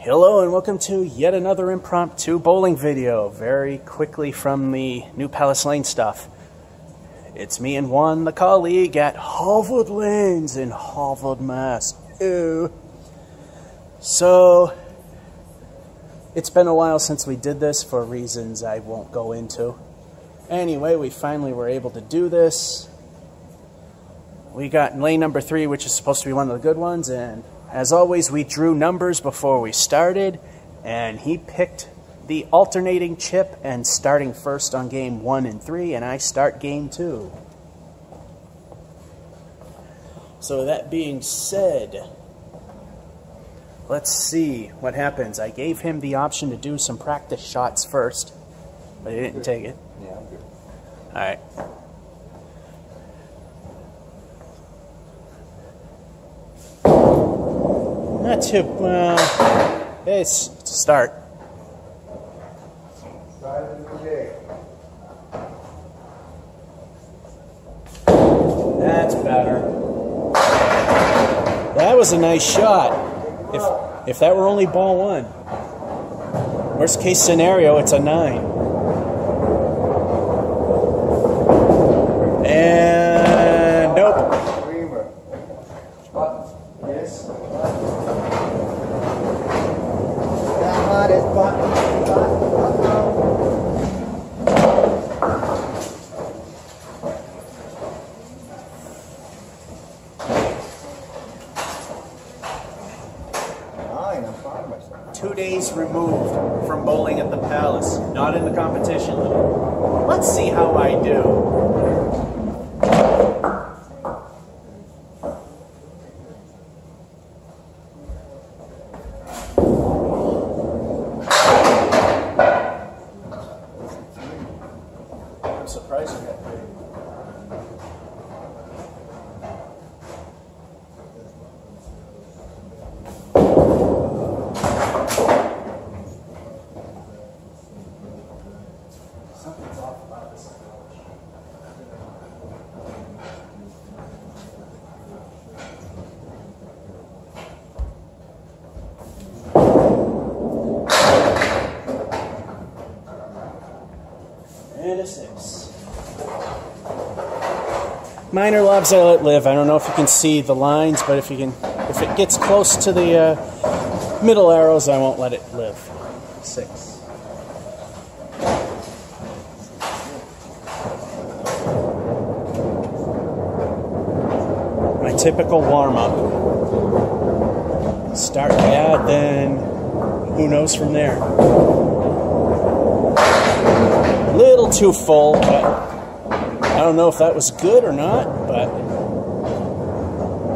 Hello and welcome to yet another impromptu bowling video, very quickly from the New Palace Lane stuff. It's me and Juan, the colleague at Harvard Lanes in Harvard, Mass. Ew. So, it's been a while since we did this for reasons I won't go into. Anyway, we finally were able to do this. We got lane number 3, which is supposed to be one of the good ones, and as always, we drew numbers before we started, and he picked the alternating chip and starting first on game 1 and 3, and I start game 2. So that being said, let's see what happens. I gave him the option to do some practice shots first, but he didn't take it. Yeah, I'm good. All right. Not too well. It's a start. That's better. That was a nice shot. If that were only ball 1. Worst case scenario, it's a 9. And nope. Yes. I'm proud of myself. 2 days removed from bowling at the Palace, not in the competition though. Let's see how I do. I'm surprised you got 3. Something's off about this approach. And a 6. Minor lobs I let live. I don't know if you can see the lines, but if it gets close to the middle arrows, I won't let it live. 6. My typical warm-up. Start bad, then who knows from there. A little too full, but I don't know if that was good or not, but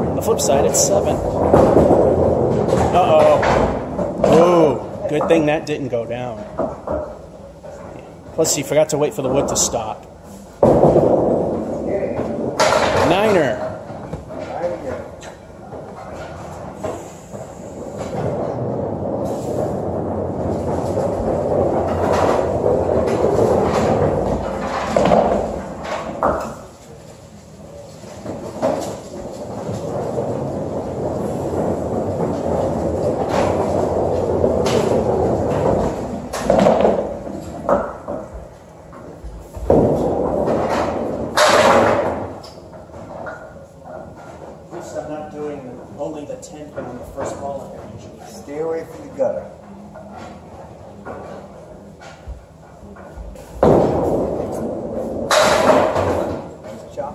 on the flip side, it's 7. Uh-oh. Oh, good thing that didn't go down. Plus, he forgot to wait for the wood to stop. 9er. I'm not doing only the 10 pin on the first ball like I usually do. Stay away from the gutter. Nice chop.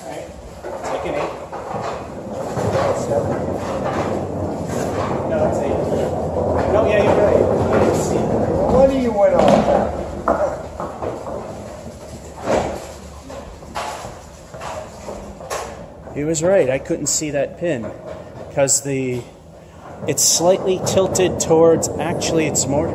Alright, take an 8. No, it's 8. No, yeah, you're right. I didn't see that. What do you went on? He was right. I couldn't see that pin because it's slightly tilted towards. Actually, it's more.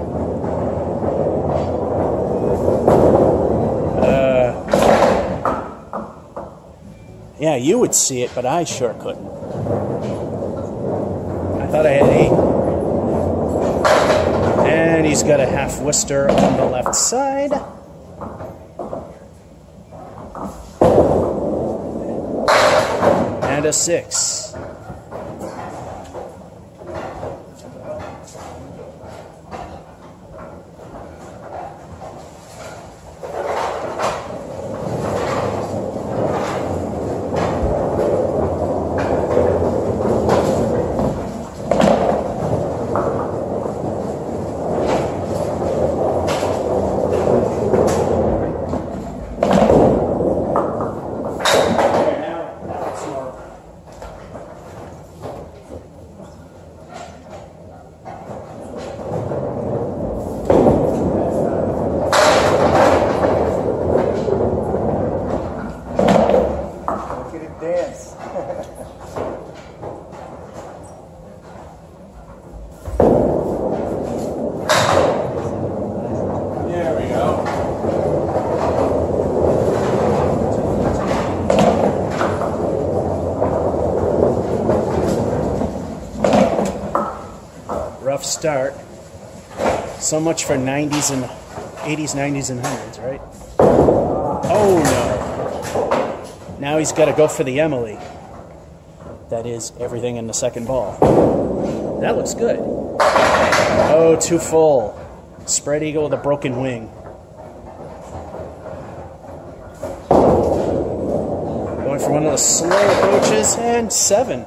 Yeah, you would see it, but I sure couldn't. I thought I had 8. And he's got a half Worcester on the left side. And a 6. Dance. There we go. Rough start. So much for 90s and 80s, 90s, and 100s, right? Oh no. Now he's got to go for the Emily. That is everything in the second ball. That looks good. Oh, too full. Spread eagle with a broken wing. Going for one of the slow approaches, and 7.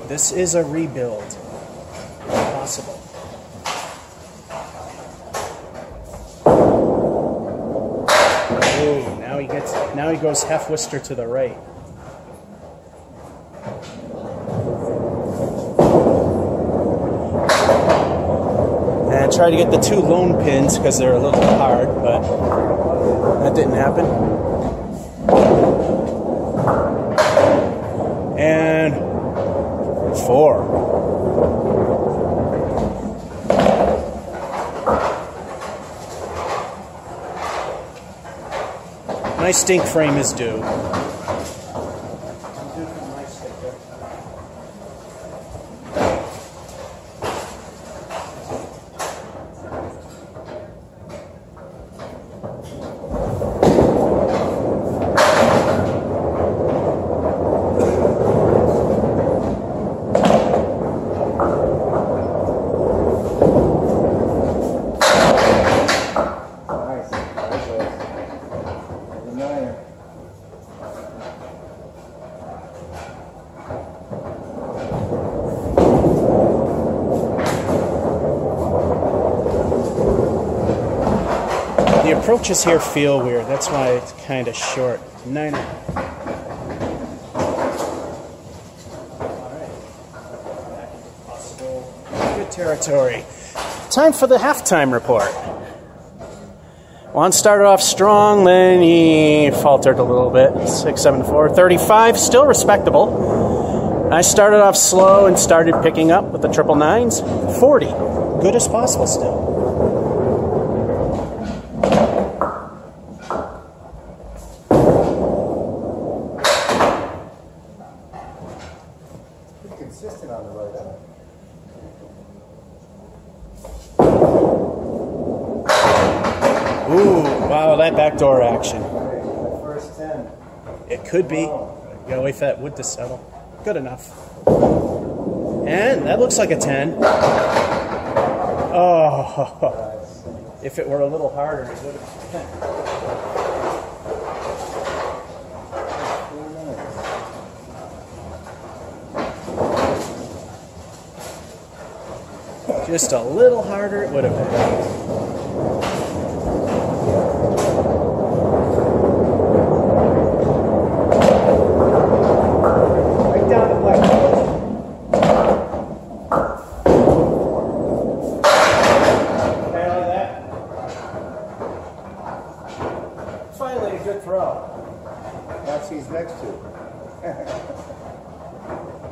This is a rebuild. Possible. Oh, now he goes half Worcester to the right. And try to get the 2 lone pins because they're a little hard, but that didn't happen. And 4. My stink frame is due. The approaches here feel weird. That's why it's kind of short. 9. Possible good territory. Time for the halftime report. Juan started off strong, then he faltered a little bit. 6, 7, 4, 35, still respectable. I started off slow and started picking up with the triple 9s. 40, good as possible still. Consistent on the right eye. Ooh, wow, that backdoor action. First 10. It could be. You gotta wait for that wood to settle. Good enough. And that looks like a 10. Oh, If it were a little harder, it would have. Just a little harder, it would have been. Right down the black. Okay, like that. Finally, a good throw. That's he's next to.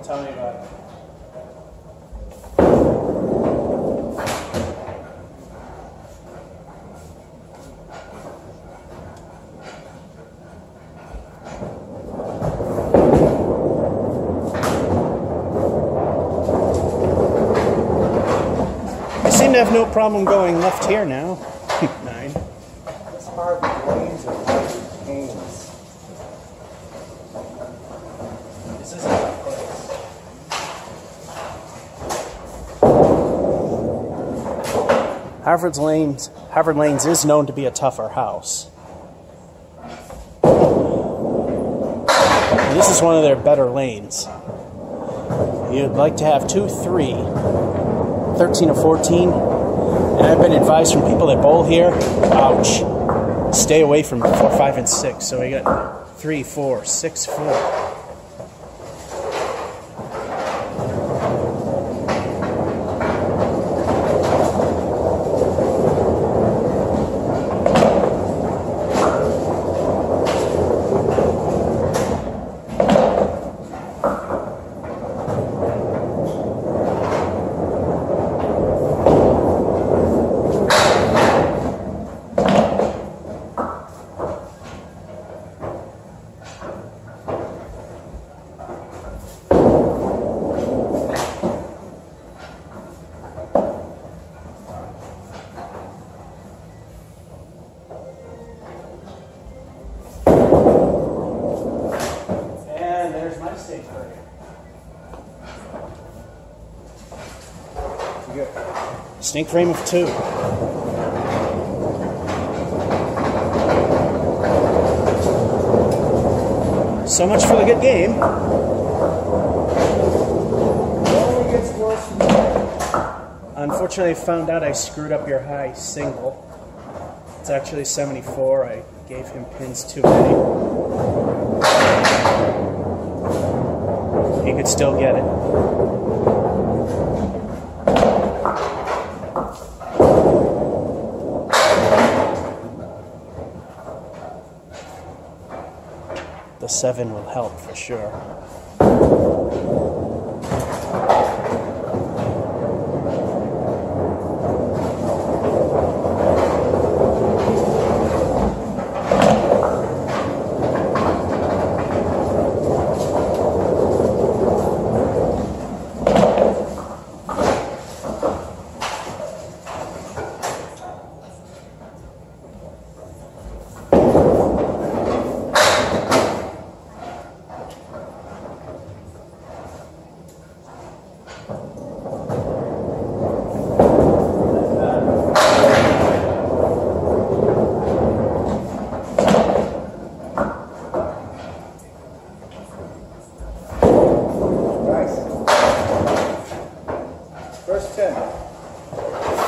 Tell me about it. I seem to have no problem going left here now. 9. It's hard with lanes and hard with canes. This is a tough place. Harvard Lanes is known to be a tougher house. And this is one of their better lanes. You'd like to have 2, 3, 13 or 14. And I've been advised from people that bowl here, ouch, stay away from 4, 5, and 6. So we got 3, 4, 6, 4. Stink frame of 2. So much for the good game. It only gets worse from there. Unfortunately, I found out I screwed up your high single. It's actually 74. I gave him pins too many. He could still get it. The 7 will help for sure.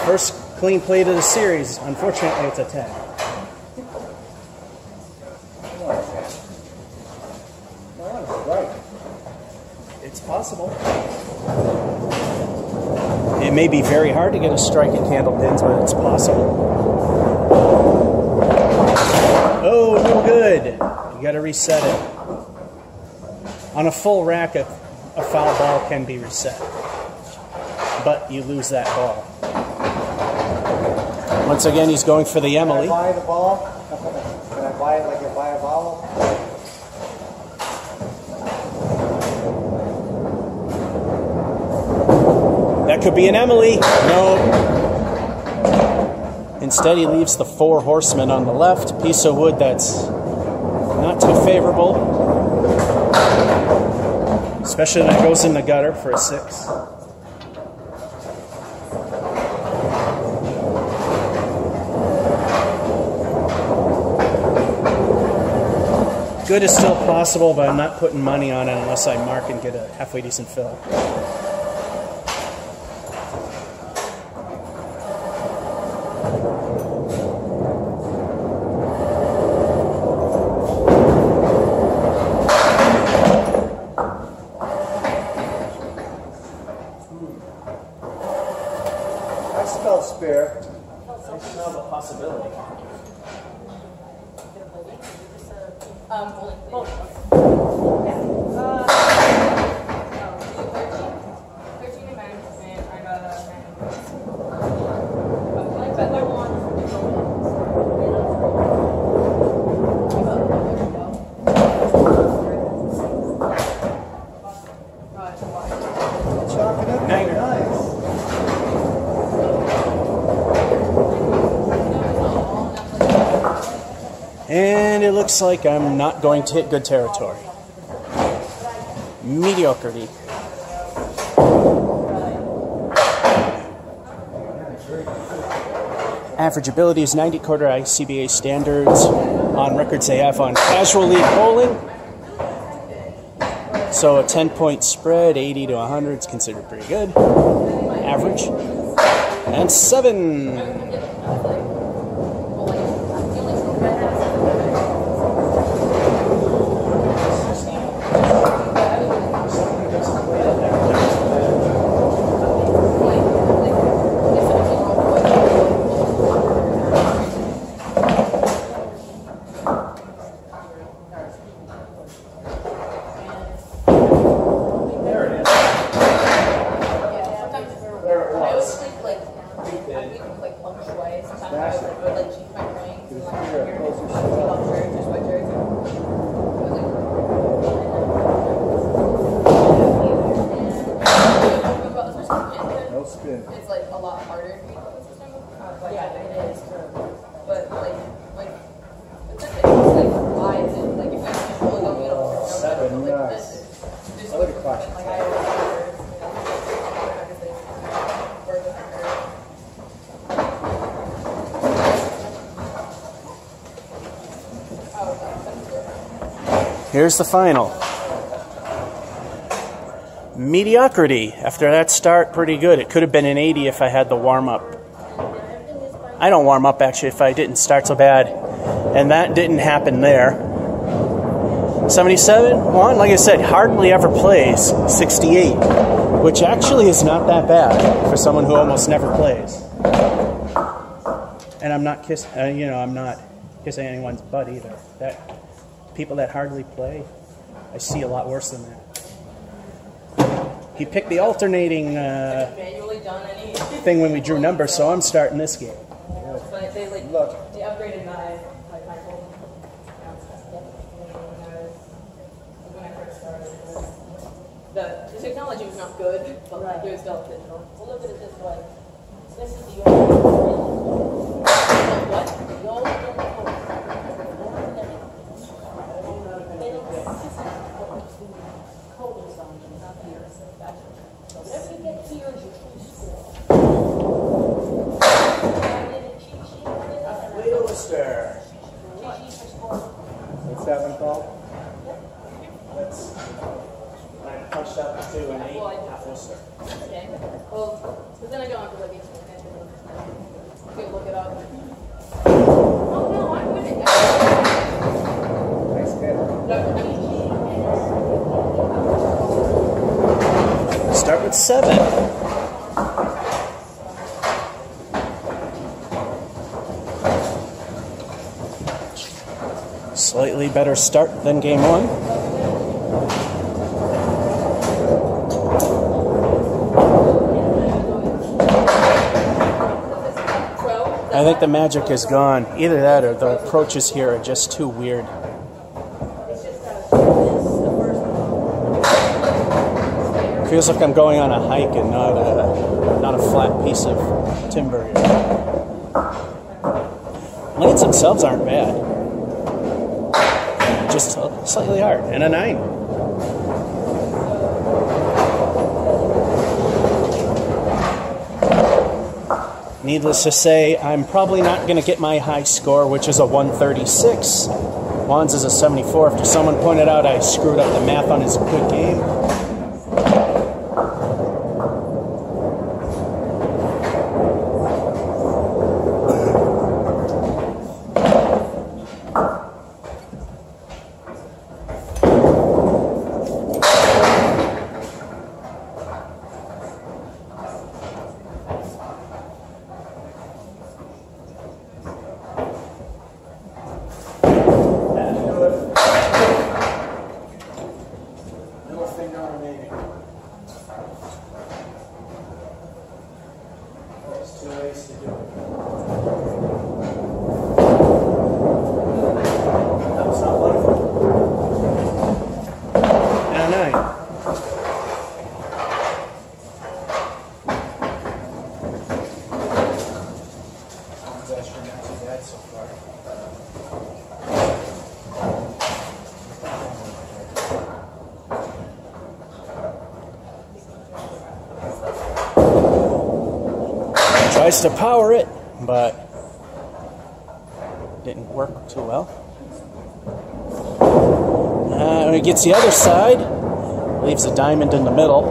First clean plate of the series. Unfortunately, it's a 10. It's possible. It may be very hard to get a strike at candlepins, but it's possible. Oh, no good. You got to reset it. On a full rack, a foul ball can be reset, but you lose that ball. Once again, he's going for the Emily. Can I buy the ball? Can I buy it like I buy a bottle? That could be an Emily. No. Instead, he leaves the 4 horsemen on the left. Piece of wood that's not too favorable. Especially when it goes in the gutter for a 6. Good is still possible, but I'm not putting money on it unless I mark and get a halfway decent fill. I smell spare. I smell the possibility. Bowling. 13 and 9, and I got a 9. Like that, I want. Chalking up. Nice. And it looks like I'm not going to hit good territory. Mediocrity. Average ability is 90 quarter ICBA standards. On records they have on casual league bowling. So a 10-point spread, 80 to 100 is considered pretty good. Average. And 7. It's like a lot harder to beat the system. Yeah, it is. But like it's like lies and like if you just roll it up, you don't 7, nice. I like a classic. Like I always Here's the final. Mediocrity. After that start, pretty good. It could have been an 80 if I had the warm-up. I don't warm up, actually, if I didn't start so bad. And that didn't happen there. 77, Juan, like I said, hardly ever plays 68, which actually is not that bad for someone who almost never plays. And I'm not I'm not kissing anyone's butt either. People that hardly play, I see a lot worse than that. He picked the alternating thing when we drew numbers, so I'm starting this game. But they upgraded my phone. When I first started, the technology was not good, but it was still digital. We'll look at it this way. This is the old. What? The old. Whatever you get here is your true score. Wheelster. What's that one called? I punched up to an 8, half Wheelster. Okay. Well, but then I don't have to look into it. You can look it up. Oh no, I'm with it. Nice hit. Start with 7. Slightly better start than game 1. I think the magic is gone. Either that or the approaches here are just too weird. Feels like I'm going on a hike and not a flat piece of timber here. Lanes themselves aren't bad. Just slightly hard. And a 9. Needless to say, I'm probably not going to get my high score, which is a 136. Juan's is a 74 after someone pointed out I screwed up the math on his good game. Tries to power it, but didn't work too well. When it gets the other side, leaves a diamond in the middle.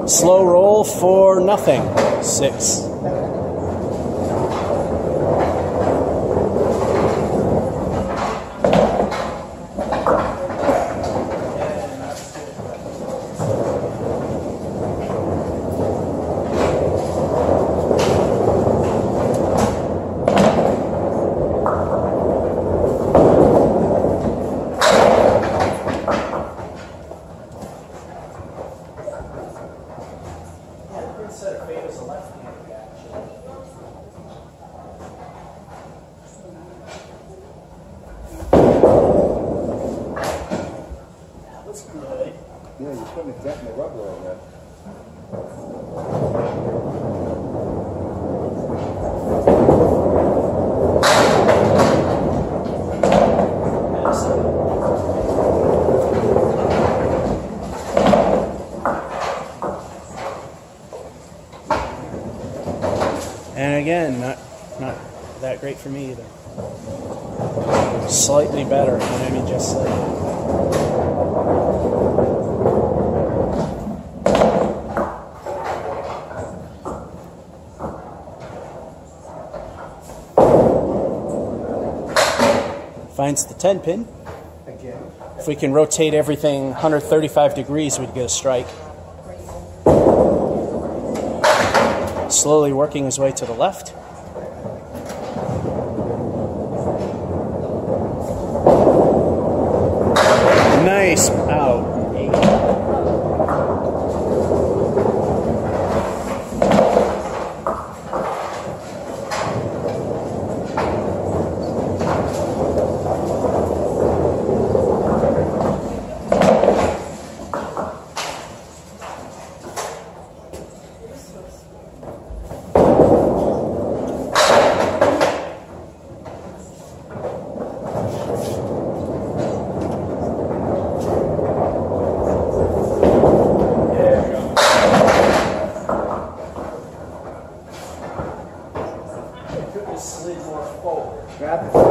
Slow roll for nothing. 6. Yeah, you're putting a dent in the rubber on that. And again, not that great for me either. Slightly better, and I mean just slightly. Finds the 10 pin. Again. If we can rotate everything 135 degrees, we'd get a strike. Slowly working his way to the left. Nice out. 8. Slid more forward. Grab the 10.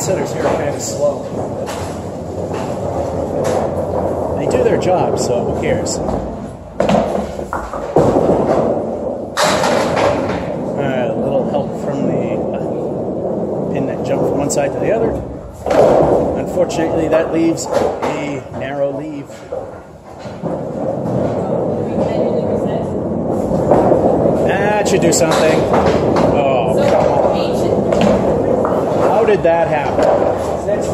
Hitters here are kind of slow. They do their job, so who cares? A little help from the pin that jumped from one side to the other. Unfortunately, that leaves a narrow leave. That should do something. Oh, come on. How did that happen? 6.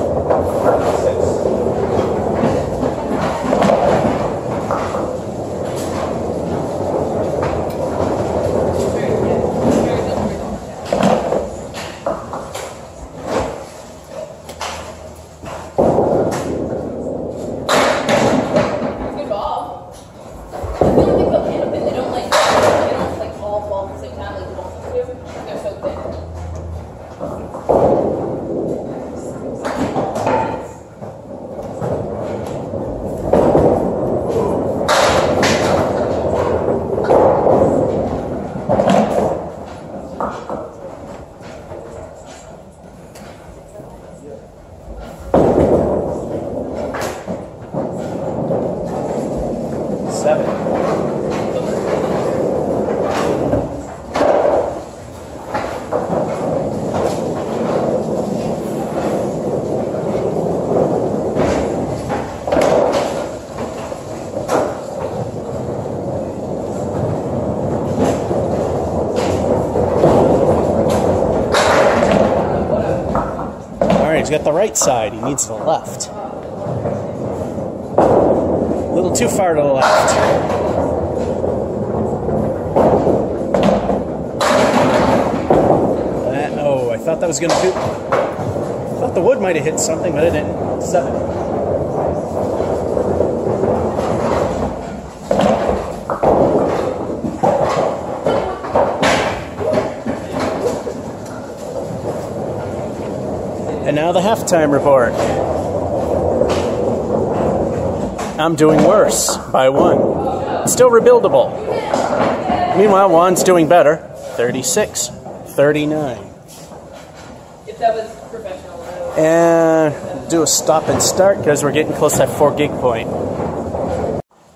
He's got the right side. He needs the left. A little too far to the left. Oh, I thought that was going to do... I thought the wood might have hit something, but it didn't. 7. And now the halftime report. I'm doing worse by 1. Still rebuildable. Meanwhile, Juan's doing better. 36-39. If that was professional. And do a stop and start because we're getting close to that 4 gig point.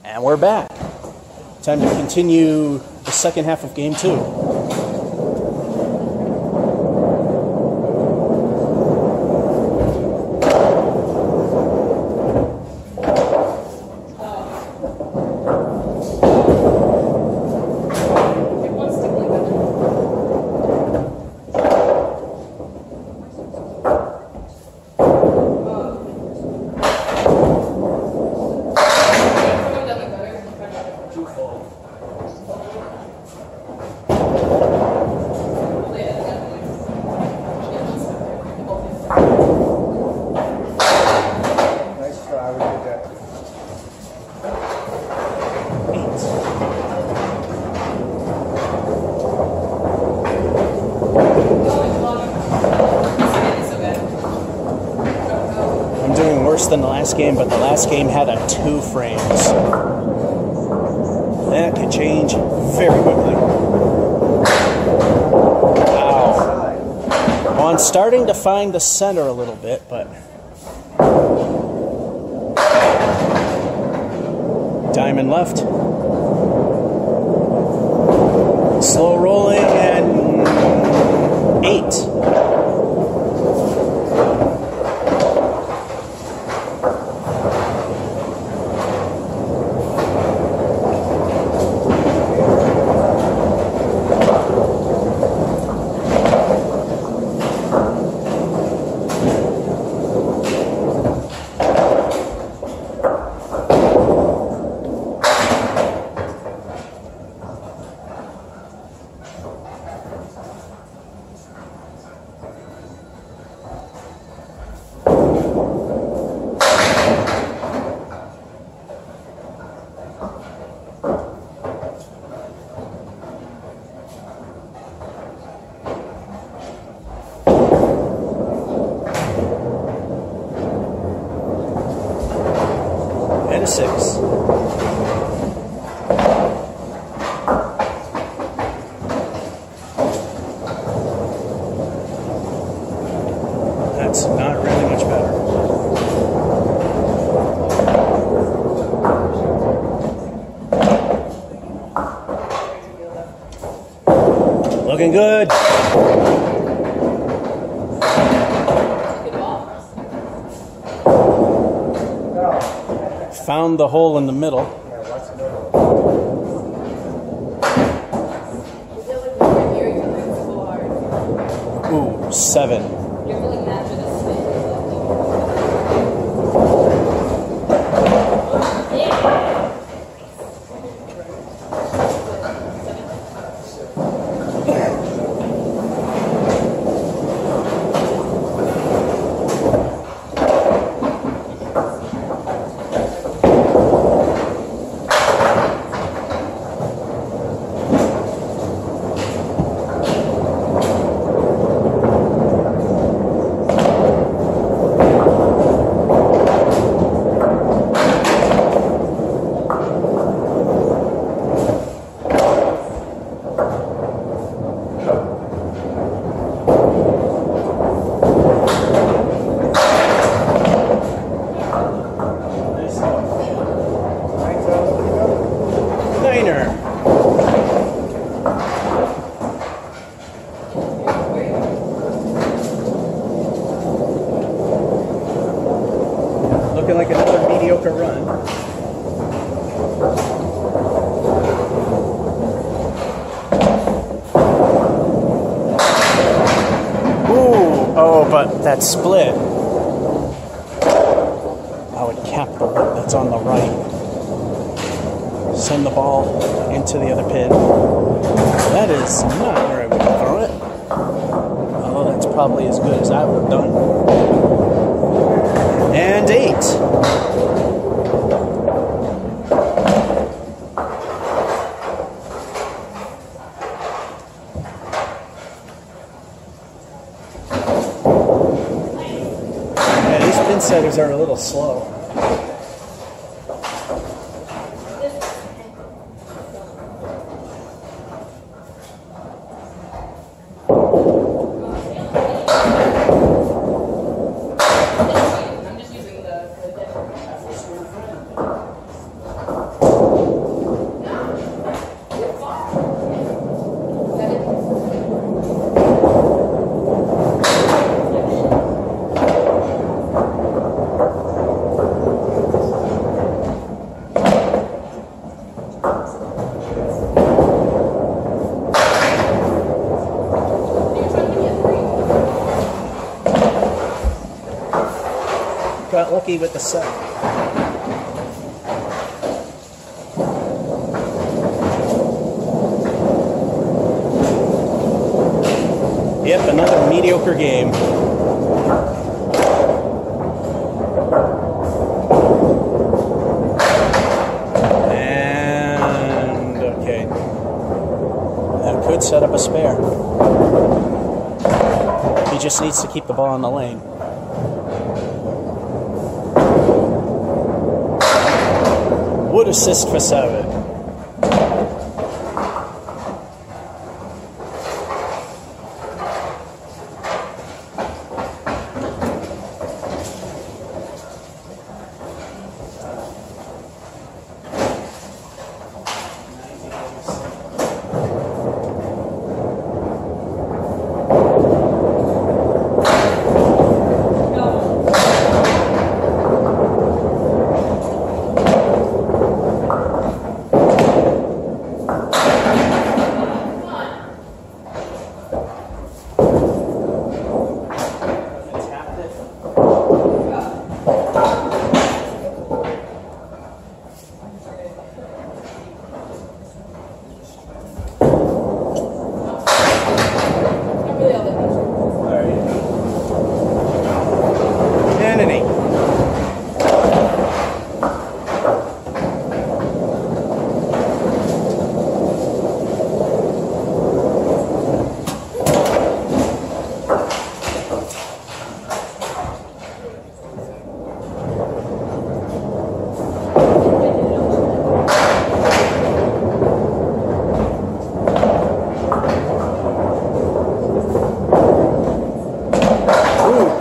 And we're back. Time to continue the second half of game 2. Than the last game, but the last game had a 2 frames. That could change very quickly. Wow. Well, I'm starting to find the center a little bit, but diamond left. Slow rolling and 8. And a 6. That's not really much better. Looking good. Found the hole in the middle. Ooh, 7. Looking like another mediocre run. Ooh, oh, but that split. that's on the right. Send the ball into the other pin. That is not where I would throw it. Although that's probably as good as I would have done. And 8. Yeah, these pin setters are a little slow. Got lucky with the set. Yep, another mediocre game. And okay. That could set up a spare. He just needs to keep the ball in the lane. Would assist for 7.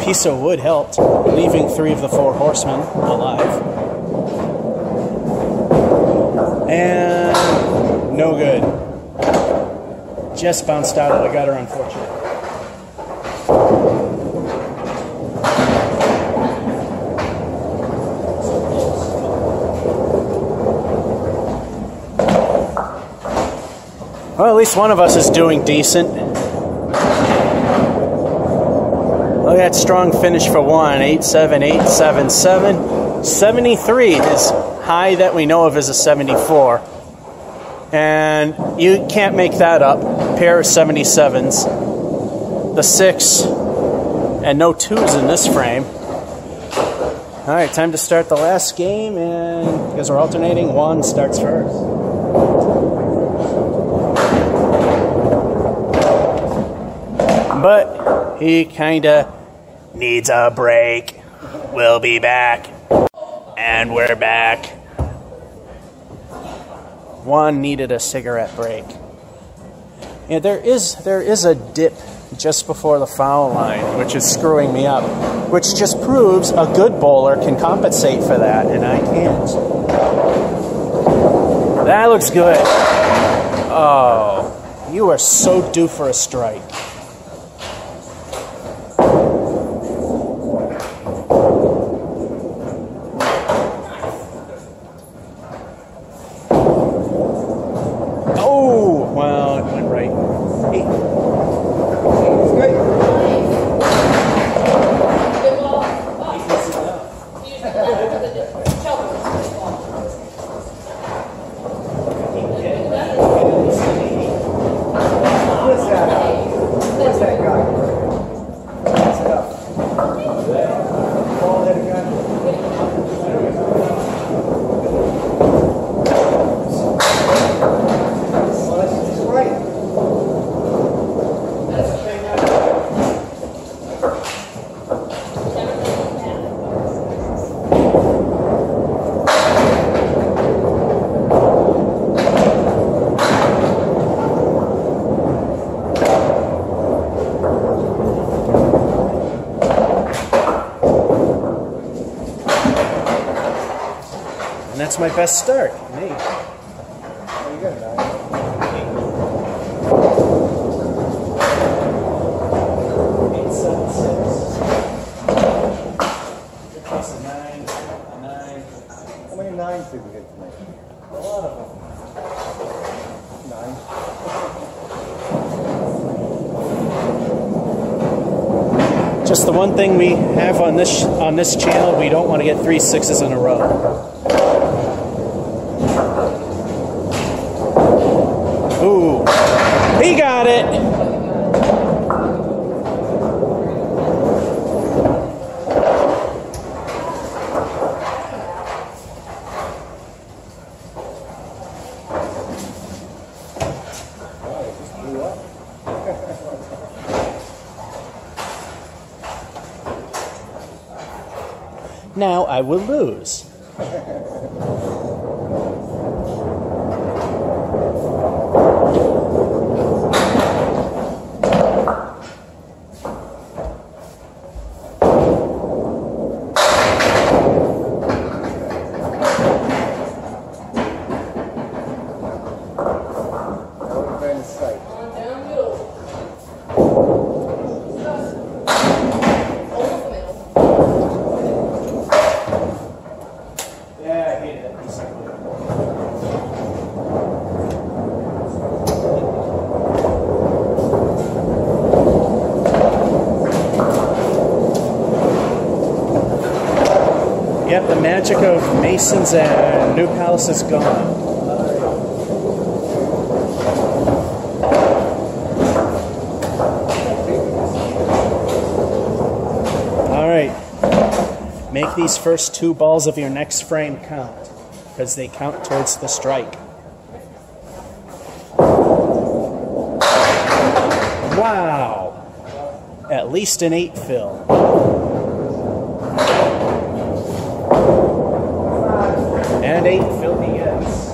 Piece of wood helped, leaving 3 of the 4 horsemen alive. And no good. Just bounced out of the gutter, unfortunately. Well, at least one of us is doing decent. Look at that strong finish for Juan. 8-7, 8-7, 7. 73. His high that we know of is a 74. And you can't make that up. Pair of 77s. The 6. And no 2s in this frame. Alright, time to start the last game. And because we're alternating, Juan starts first. But he kinda needs a break. We'll be back. And we're back. Juan needed a cigarette break. Yeah, there is a dip just before the foul line, which is screwing me up. Which just proves a good bowler can compensate for that, and I can't. That looks good. Oh, you are so due for a strike. And that's my best start. Me. Oh, you got 8, 7, 6. Plus a 9, a 9. How many 9s did we get tonight? A lot of them. 9. Just the one thing we have on this channel, we don't want to get 3 6s in a row. Ooh, he got it. Now I will lose. Yep, the magic of Masons and New Palace is gone. All right, make these first 2 balls of your next frame count, because they count towards the strike. Wow, at least an 8 fill. And 8 fill he gets.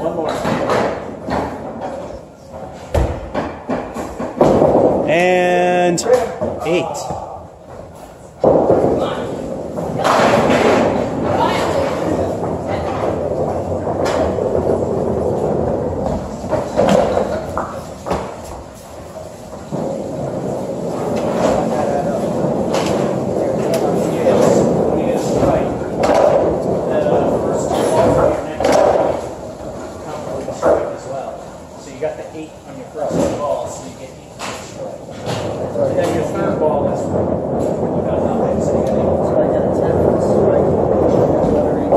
One more. And 8. You got the 8 on your first ball, so you get 8 on the strike. And then your third ball is you got nothing, so you get 8. So I got a 10 for the strike. Another 8.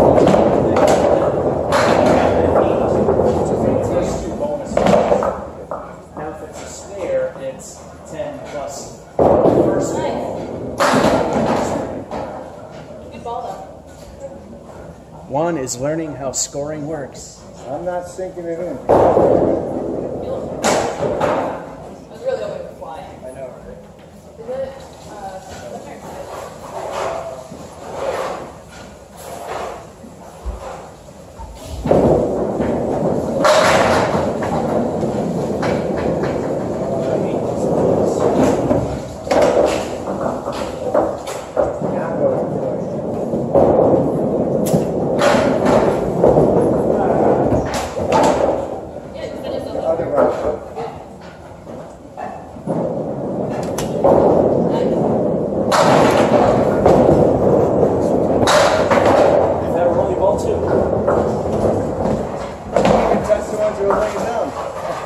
So for the first 2 bonus balls. Now if it's a snare, it's 10 plus the first ball. Good ball though. Juan is learning how scoring works. I'm not sinking it in. I was really hoping to fly. I know, right? Is it,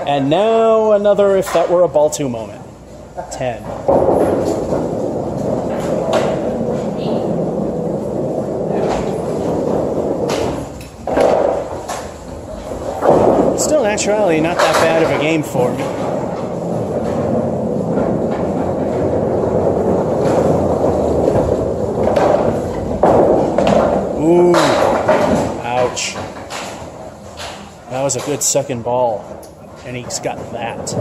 And now another if that were a ball 2 moment. 10. Still, in actuality, not that bad of a game for me. was a good second ball, and he's got that.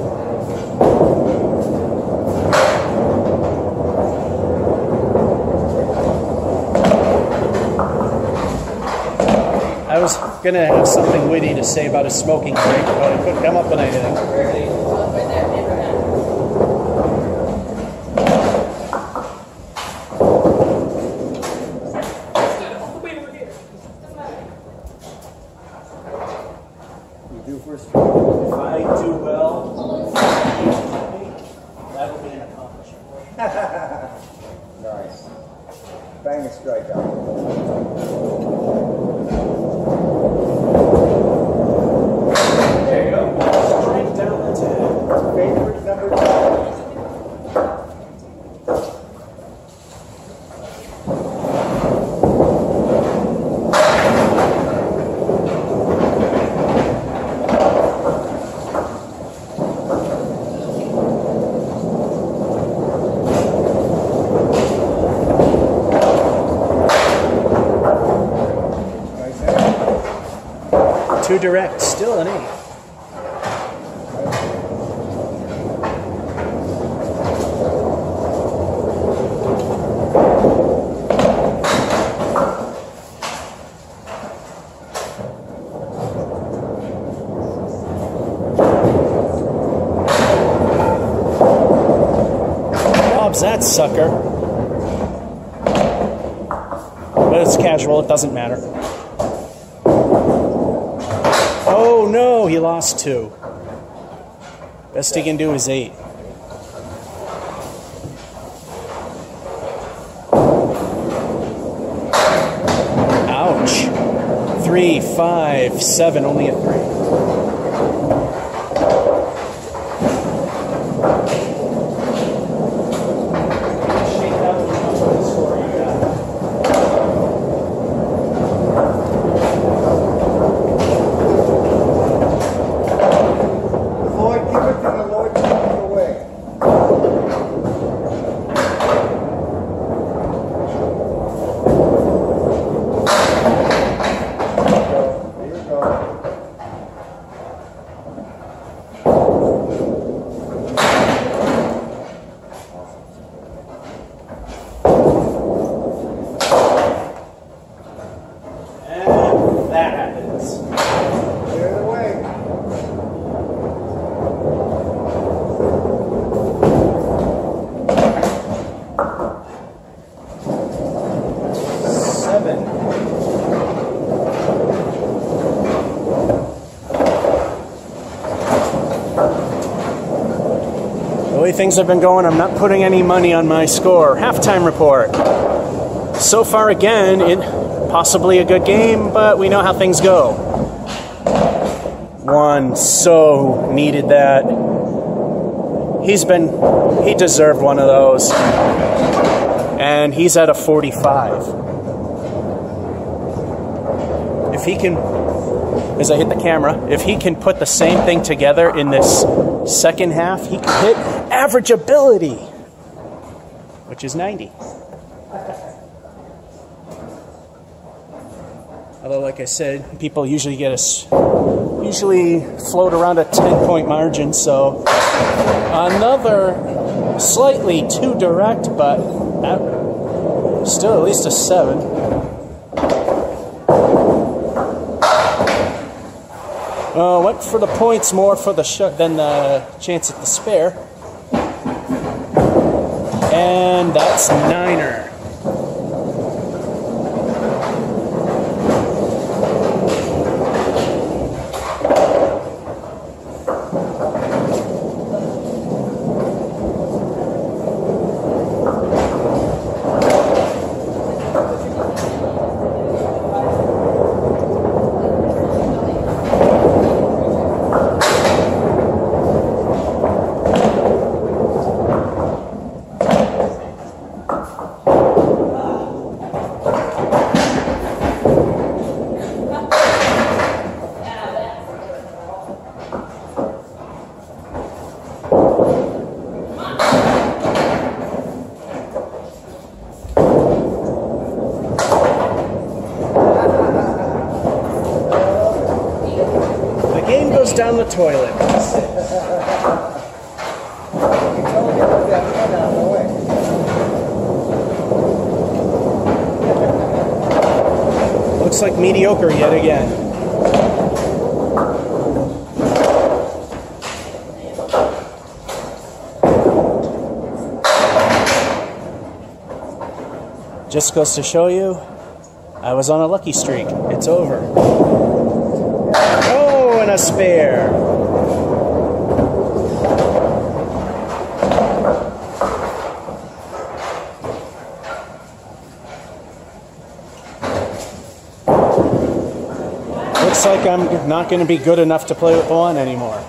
I was going to have something witty to say about his smoking break, but I couldn't come up with anything. If I do well, that'll be an accomplishment. Nice. Bang a strikeout. There you go. Strike down the 10. Favorite number 5. Too direct, still an 8. Bob's that sucker. But it's casual, it doesn't matter. Oh no, he lost 2. Best he can do is 8. Ouch. 3, 5, 7, only a 3. The way things have been going, I'm not putting any money on my score. Halftime report. So far, again, possibly a good game, but we know how things go. Juan so needed that. He deserved one of those. And he's at a 45. If he can, as I hit the camera, if he can put the same thing together in this second half, he can hit average ability, which is 90. Although, like I said, people usually usually float around a 10-point margin, so another slightly too direct, but still at least a 7. Went for the points more for the than the chance at the spare. And that's 9er. goes down the toilet. You told me to put that one out of the way. Looks like mediocre yet again. Just goes to show you, I was on a lucky streak. It's over. Oh, and a spare. Looks like I'm not going to be good enough to play with Juan anymore.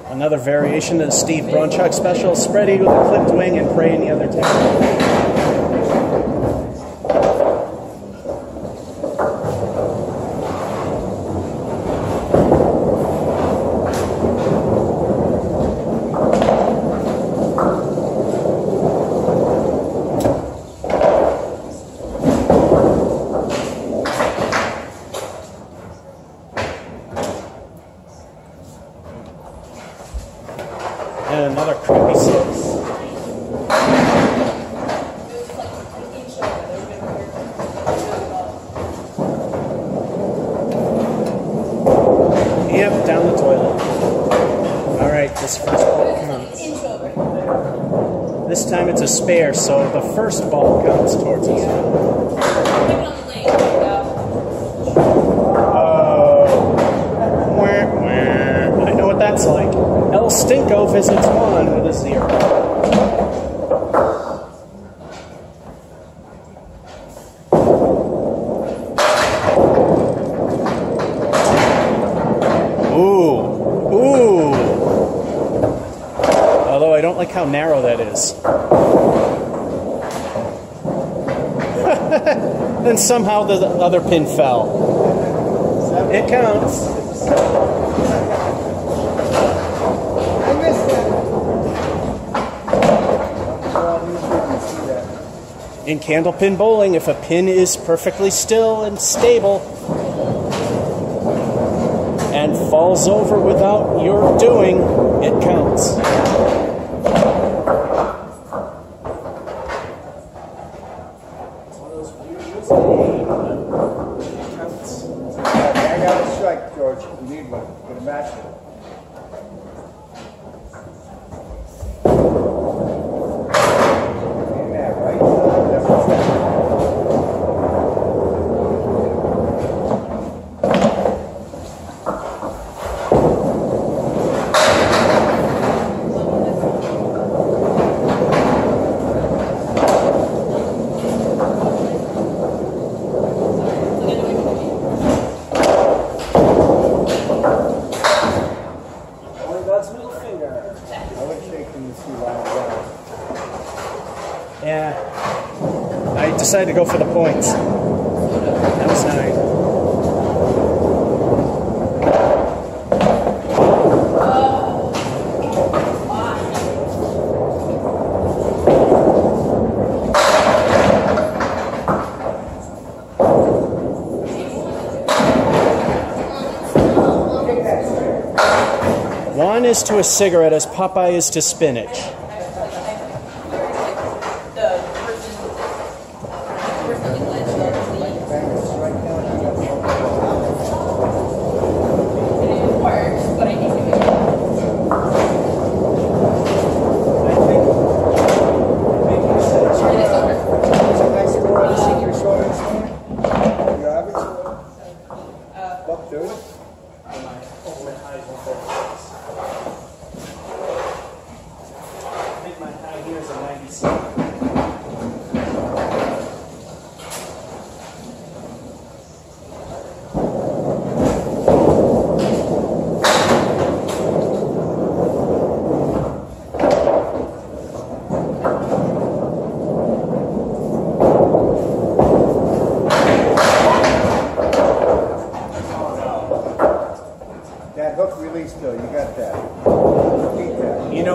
Another variation of the Steve Bronchuk special, spread eagle with a clipped wing and pray in the other table. And another crappy six. Yep, down the toilet. Alright, this first ball counts. This time it's a spare, so the first ball counts towards us. I know what that's like. El Stinko visits Juan with a 0. Ooh. Although I don't like how narrow that is. Then somehow the other pin fell. It counts. In candlepin bowling, if a pin is perfectly still and stable and falls over without your doing, it counts. I got a strike, George. You need one. Gonna match it. Yeah, I decided to go for the points. That was 9. Juan is to a cigarette as Popeye is to spinach.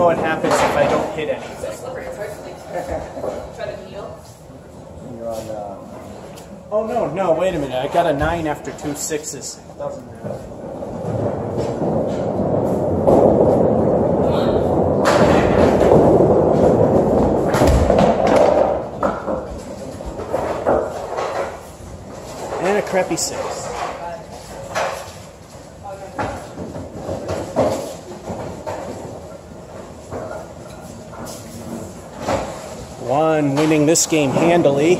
know what happens if I don't hit anything. It's so slippery, it's hard to like try to kneel. You're on Oh, no, wait a minute. I got a 9 after 2 6s. Doesn't matter. And a crappy 6. Juan winning this game handily.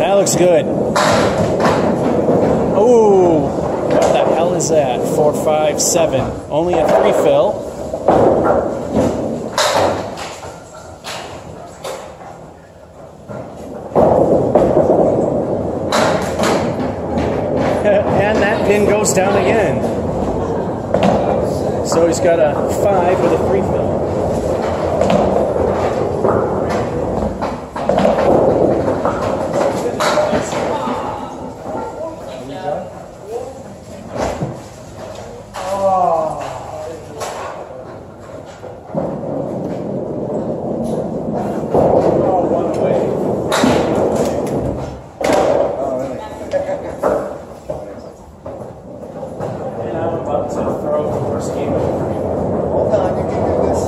That looks good. Oh, what the hell is that? 4, 5, 7. Only a 3 fill. And that pin goes down again. So he's got a 5 with a 3 fill. Hold on, you can do this.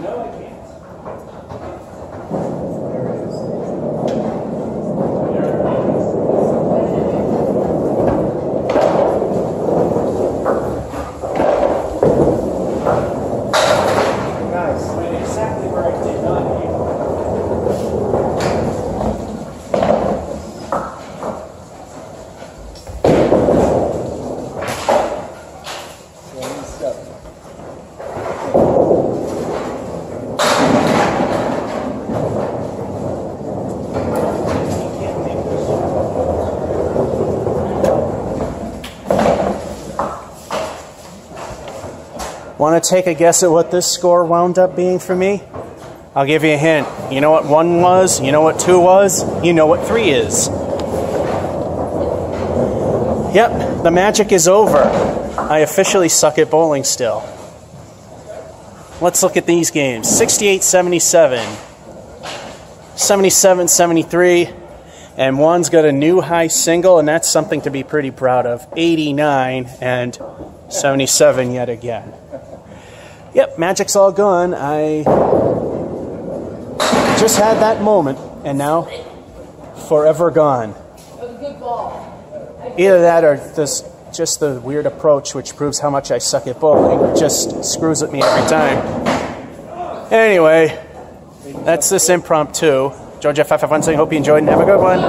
No, I can't. There it is. Nice. Right exactly where I did not aim. Want to take a guess at what this score wound up being for me? I'll give you a hint. You know what 1 was? You know what 2 was? You know what 3 is. Yep, the magic is over. I officially suck at bowling still. Let's look at these games. 68-77, 77-73, and Juan's got a new high single, and that's something to be pretty proud of. 89 and 77 yet again. Yep, magic's all gone. I just had that moment, and now forever gone. That was a good ball. Either that or this, just the weird approach, which proves how much I suck at bowling. It just screws with me every time. Anyway, that's this impromptu. Georgia 551 saying, hope you enjoyed and have a good one.